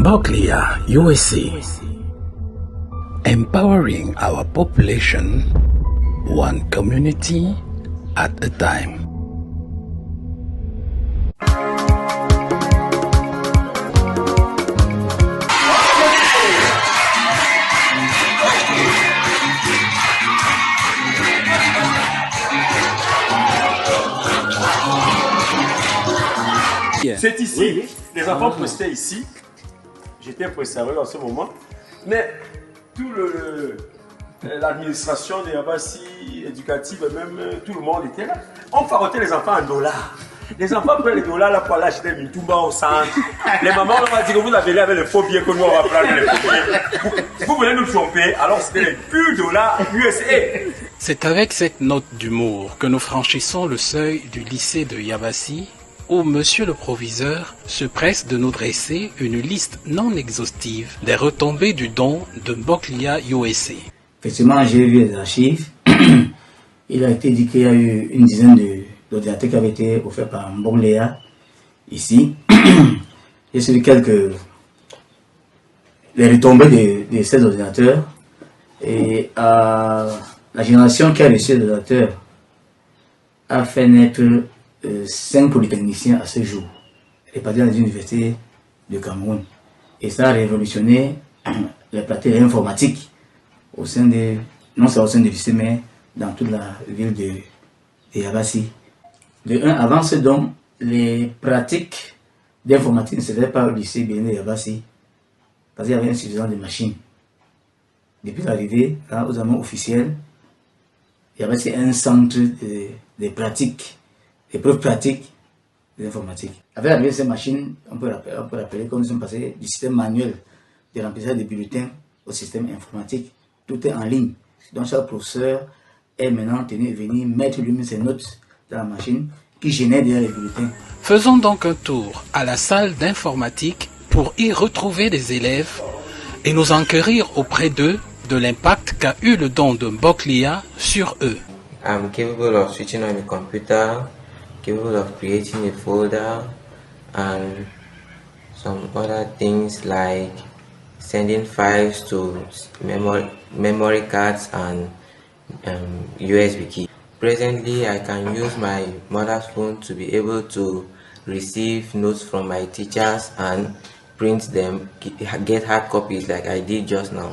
Mboklia, USA. Empowering our population, one community at a time. C'est ici, oui. Les enfants prestaient ici. J'étais préservé en ce moment. Mais tout l'administration de Yabassi, éducative, même tout le monde était là. On farotait les enfants en dollars. Les enfants prennent les dollars là pour aller acheter des Mitumba au centre. Les mamans on va dire que vous avez avec les faux billets que nous on va prendre les faux billets. Vous voulez nous tromper, alors c'était les purs dollars USA. C'est avec cette note d'humour que nous franchissons le seuil du lycée de Yabassi, où Monsieur le Proviseur se presse de nous dresser une liste non exhaustive des retombées du don de Mboklia USA. Effectivement, j'ai vu les archives. Il a été dit qu'il y a eu une dizaine d'ordinateurs qui avaient été offerts par Mboklia ici. J'ai suivi les retombées de ces ordinateurs. Et la génération qui a reçu les ordinateurs a fait naître 5 polytechniciens à ce jour, répartis dans les universités de Cameroun. Et ça a révolutionné les pratiques informatiques au sein non seulement au sein du lycée, mais dans toute la ville de Yabassi. Avant ce don, les pratiques d'informatique ne se faisaient pas au lycée de Yabassi, parce qu'il y avait insuffisance de machines. Depuis l'arrivée aux amants officiels, Yabassi un centre de pratiques, d'épreuves pratiques de l'informatique. Avec l'arrivée de ces machines, on peut rappeler que nous sommes passés du système manuel de remplissage des bulletins au système informatique. Tout est en ligne. Donc chaque professeur est maintenant tenu à venir mettre lui-même ses notes dans la machine qui génère déjà les bulletins. Faisons donc un tour à la salle d'informatique pour y retrouver les élèves et nous enquérir auprès d'eux de l'impact qu'a eu le don de Mboklia sur eux. I'm capable of switching on the computer, capable of creating a folder and some other things like sending files to memory cards and USB key. Presently, I can use my mother's phone to be able to receive notes from my teachers and print them, get hard copies like I did just now.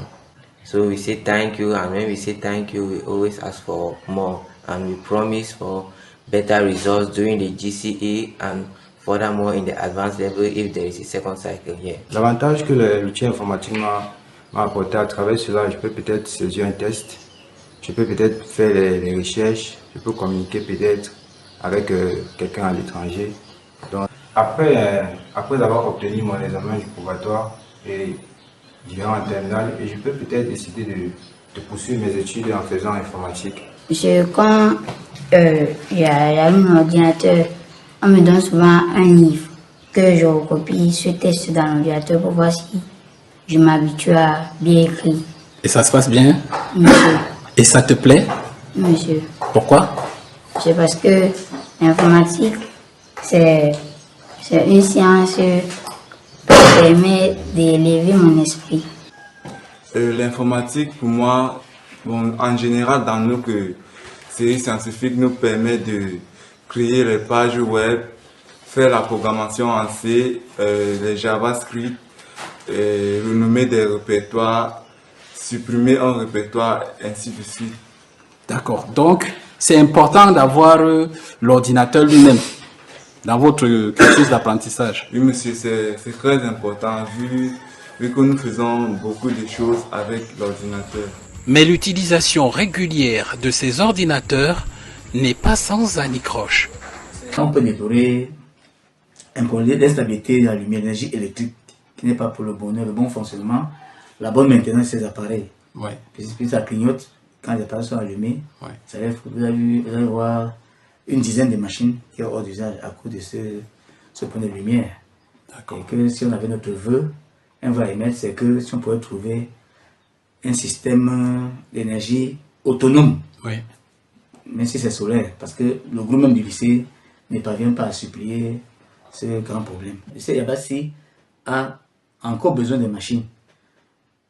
So we say thank you, and when we say thank you, we always ask for more, and we promise for better results during the GCE and furthermore in the advanced level if there is a second cycle here. L'avantage que l'outil informatique m'a apporté à travers cela, je peux peut-être saisir un test, je peux peut-être faire les recherches, je peux communiquer peut-être avec quelqu'un à l'étranger. Donc après avoir obtenu mon examen du probatoire et en terminale, et je peux peut-être décider de poursuivre mes études en faisant informatique. Monsieur, quand il y a un ordinateur, on me donne souvent un livre que je recopie ce test dans l'ordinateur pour voir si je m'habitue à bien écrire. Et ça se passe bien? Monsieur. Et ça te plaît? Monsieur. Pourquoi? C'est parce que l'informatique, c'est une science qui permet d'élever mon esprit. L'informatique, pour moi, en général, dans nos séries scientifiques, nous permet de créer les pages web, faire la programmation en C, les JavaScript, renommer des répertoires, supprimer un répertoire, ainsi de suite. D'accord. Donc, c'est important d'avoir l'ordinateur lui-même dans votre cursus d'apprentissage. Oui, monsieur, c'est très important vu que nous faisons beaucoup de choses avec l'ordinateur. Mais l'utilisation régulière de ces ordinateurs n'est pas sans anicroche. On peut déplorer un problème d'instabilité de la lumière, l'énergie électrique, qui n'est pas pour le bonheur, le bon fonctionnement, la bonne maintenance de ces appareils. Ouais. Puis ça clignote, quand les appareils sont allumés, ouais. Vous allez voir une dizaine de machines qui sont hors d'usage à cause de ce point de lumière. Et que si on avait notre vœu, on va émettre, c'est que si on pouvait trouver un système d'énergie autonome, oui. Même si c'est solaire, parce que le groupe même du lycée ne parvient pas à supplier ce grand problème. Le lycée Yabassi a encore besoin de machines.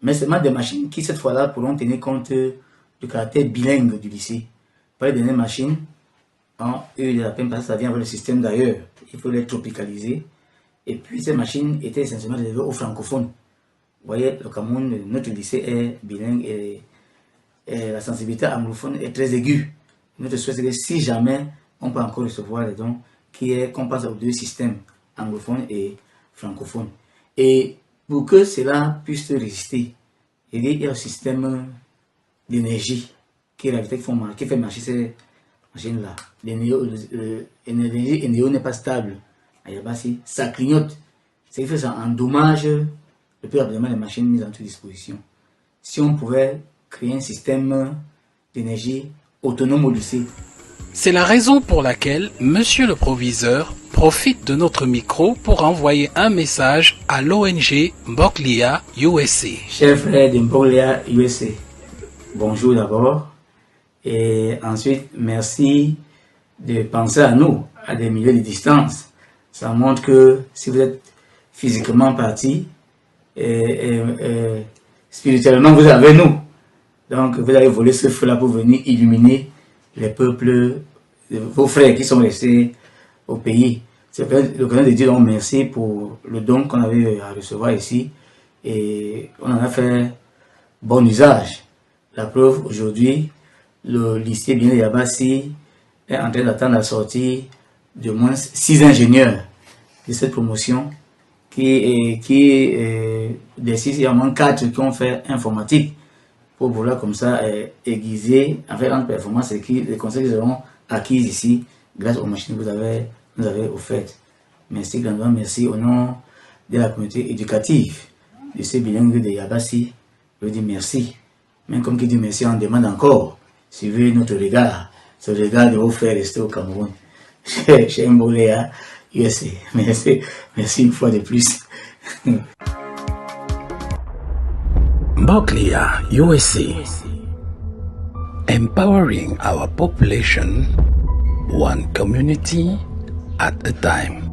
Mais seulement des machines qui, cette fois-là, pourront tenir compte du caractère bilingue du lycée. Pas les dernières machines, eux, ils appellent parce que ça vient avec le système d'ailleurs. Il faut les tropicaliser. Et puis, ces machines étaient essentiellement réservées aux francophones. Vous voyez, le Cameroun, notre lycée est bilingue et la sensibilité anglophone est très aiguë. Notre souhait, c'est que si jamais on peut encore recevoir les dons, qu'on passe aux deux systèmes, anglophone et francophone. Et pour que cela puisse résister, il y a un système d'énergie qui fait marcher ces machines-là. L'énergie n'est pas stable. Ça clignote. Ce qui fait ça endommage le plus rapidement les machines mises à notre disposition. Si on pouvait créer un système d'énergie autonome au lycée. C'est la raison pour laquelle Monsieur le Proviseur profite de notre micro pour envoyer un message à l'ONG Mboklia USA. Chers frères de Mboklia USA, bonjour d'abord. Et ensuite, merci de penser à nous, à des milliers de distance. Ça montre que si vous êtes physiquement parti, spirituellement, vous avez nous. Donc, vous avez volé ce feu-là pour venir illuminer les peuples, vos frères qui sont restés au pays. C'est l'occasion de dire donc merci pour le don qu'on avait à recevoir ici. Et on en a fait bon usage. La preuve, aujourd'hui, le lycée Bien Yabassi est en train d'attendre la sortie de moins 6 ingénieurs de cette promotion des 6, il y a au moins 4 qui ont fait informatique pour vouloir comme ça aiguiser, en fait, en performance les conseils qu'ils auront acquis ici grâce aux machines que vous nous avez offertes. Merci grandement, merci au nom de la communauté éducative de ces bilingues de Yabassi. Je veux dire merci. Même comme qui dit merci, on demande encore. Suivez notre regard, ce regard de vos frères restés au Cameroun. Chez Mboklia USA. Merci une fois de plus. Mboklia USA. Empowering our population, one community at a time.